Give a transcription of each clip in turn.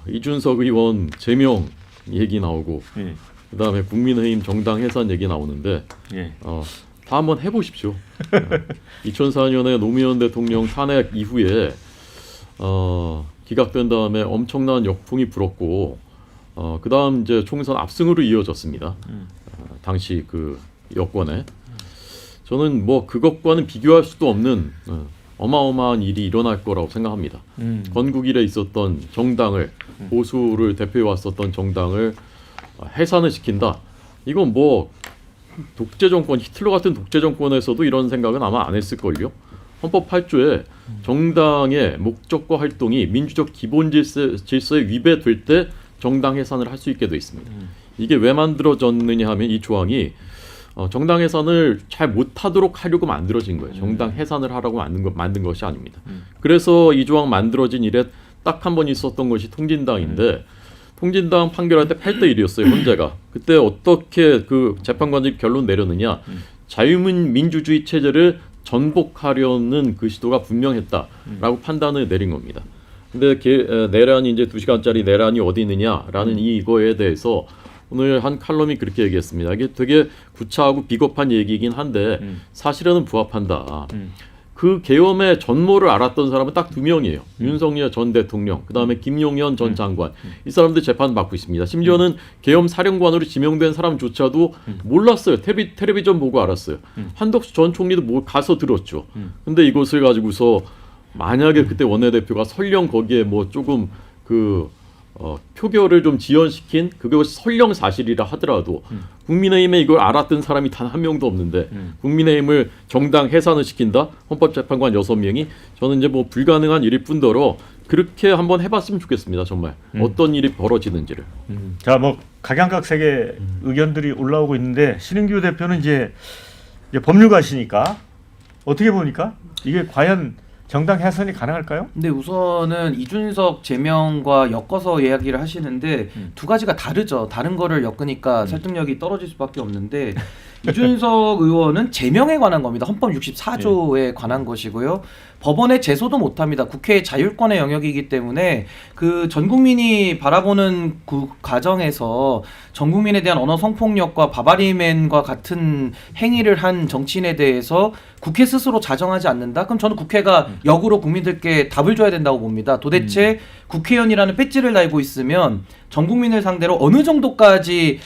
이준석 의원 제명 얘기 나오고 예. 그다음에 국민의힘 정당 해산 얘기 나오는데 예. 다 한번 해보십시오. 2004년에 노무현 대통령 탄핵 이후에 기각된 다음에 엄청난 역풍이 불었고 그다음 이제 총선 압승으로 이어졌습니다. 당시 그 여권에 저는 뭐 그것과는 비교할 수도 없는 어마어마한 일이 일어날 거라고 생각합니다. 건국 이래 있었던 정당을 보수를 대표해 왔었던 정당을 해산을 시킨다. 이건 뭐 독재 정권, 히틀러 같은 독재 정권에서도 이런 생각은 아마 안 했을걸요. 헌법 8조에 정당의 목적과 활동이 민주적 기본 질서에 위배될 때 정당 해산을 할 수 있게 돼 있습니다. 이게 왜 만들어졌느냐 하면 이 조항이 정당 해산을 잘 못하도록 하려고 만들어진 거예요. 정당 해산을 하라고 만든 것이 아닙니다. 그래서 이 조항 만들어진 이래 딱 한 번 있었던 것이 통진당인데 통진당 판결할 때 8대1이었어요. 헌재가. 그때 어떻게 그 재판관들이 결론 내렸느냐. 자유민주주의 체제를 전복하려는 그 시도가 분명했다라고 판단을 내린 겁니다. 근데 내란이 이제 2시간짜리 내란이 어디 있느냐라는 이거에 대해서 오늘 한 칼럼이 그렇게 얘기했습니다. 이게 되게 구차하고 비겁한 얘기이긴 한데 사실에는 부합한다. 그 계엄의 전모를 알았던 사람은 딱 2명이에요. 윤석열 전 대통령, 그다음에 김용현 전 장관. 이 사람들 재판받고 있습니다. 심지어는 계엄 사령관으로 지명된 사람조차도 몰랐어요. 텔레비전 보고 알았어요. 한덕수 전 총리도 뭐 가서 들었죠. 근데 이것을 가지고서 만약에 그때 원내대표가 설령 거기에 뭐 조금 표결을 좀 지연시킨 그것이 설령 사실이라 하더라도 국민의힘에 이걸 알았던 사람이 단 한 명도 없는데 국민의힘을 정당 해산을 시킨다? 헌법재판관 6명이 저는 이제 뭐 불가능한 일일 뿐더러 그렇게 한번 해봤으면 좋겠습니다. 정말 어떤 일이 벌어지는지를. 자, 뭐 각양각색의 의견들이 올라오고 있는데 신은규 대표는 이제 법률가시니까 어떻게 보니까 이게 과연 정당 해산이 가능할까요? 근데 우선은 이준석 제명과 엮어서 이야기를 하시는데 두 가지가 다르죠. 다른 거를 엮으니까 설득력이 떨어질 수밖에 없는데 이준석 의원은 제명에 관한 겁니다. 헌법 64조에 관한 것이고요. 법원에 제소도 못합니다. 국회의 자율권의 영역이기 때문에 그 전 국민이 바라보는 그 과정에서 전 국민에 대한 언어 성폭력과 바바리맨과 같은 행위를 한 정치인에 대해서 국회 스스로 자정하지 않는다? 그럼 저는 국회가 역으로 국민들께 답을 줘야 된다고 봅니다. 도대체 국회의원이라는 배지를 달고 있으면 전 국민을 상대로 어느 정도까지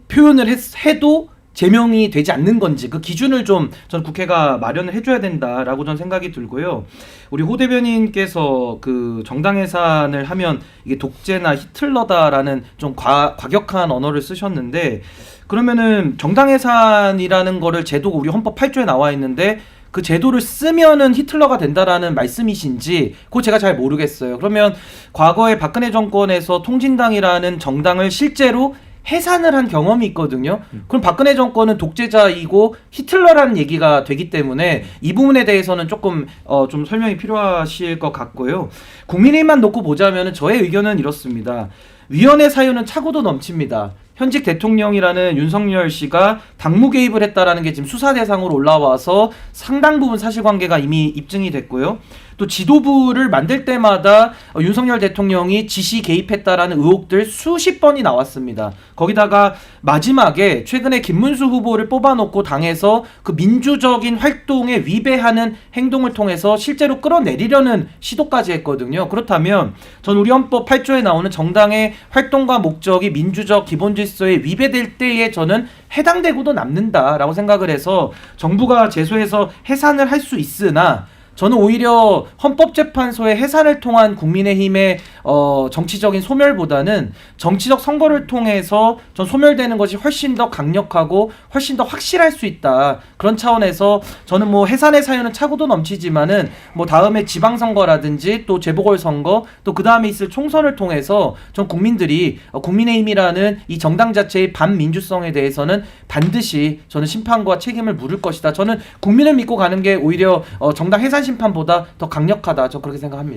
표현을 해도 제명이 되지 않는 건지 그 기준을 좀 전 국회가 마련을 해줘야 된다라고 전 생각이 들고요. 우리 호 대변인께서 그 정당 해산을 하면 이게 독재나 히틀러다라는 좀 과격한 언어를 쓰셨는데 그러면은 정당 해산이라는 거를 제도가 우리 헌법 8조에 나와 있는데 그 제도를 쓰면은 히틀러가 된다라는 말씀이신지 그거 제가 잘 모르겠어요. 그러면 과거에 박근혜 정권에서 통진당이라는 정당을 실제로 해산을 한 경험이 있거든요. 그럼 박근혜 정권은 독재자이고 히틀러라는 얘기가 되기 때문에 이 부분에 대해서는 조금 좀 설명이 필요하실 것 같고요. 국민의힘만 놓고 보자면 저의 의견은 이렇습니다. 위헌의 사유는 차고도 넘칩니다. 현직 대통령이라는 윤석열 씨가 당무 개입을 했다라는 게 지금 수사 대상으로 올라와서 상당 부분 사실관계가 이미 입증이 됐고요. 또 지도부를 만들 때마다 윤석열 대통령이 지시 개입했다라는 의혹들 수십 번이 나왔습니다. 거기다가 마지막에 최근에 김문수 후보를 뽑아놓고 당에서 그 민주적인 활동에 위배하는 행동을 통해서 실제로 끌어내리려는 시도까지 했거든요. 그렇다면 전 우리 헌법 8조에 나오는 정당의 활동과 목적이 민주적 기본 질서에 위배될 때에 저는 해당되고도 남는다라고 생각을 해서 정부가 제소해서 해산을 할 수 있으나 저는 오히려 헌법재판소의 해산을 통한 국민의힘의 정치적인 소멸보다는 정치적 선거를 통해서 전 소멸되는 것이 훨씬 더 강력하고 훨씬 더 확실할 수 있다. 그런 차원에서 저는 뭐 해산의 사유는 차고도 넘치지만은 뭐 다음에 지방선거라든지 또 재보궐선거 또 그 다음에 있을 총선을 통해서 전 국민들이 국민의힘이라는 이 정당 자체의 반민주성에 대해서는 반드시 저는 심판과 책임을 물을 것이다. 저는 국민을 믿고 가는 게 오히려 정당 해산 심판보다 더 강력하다. 저 그렇게 생각합니다.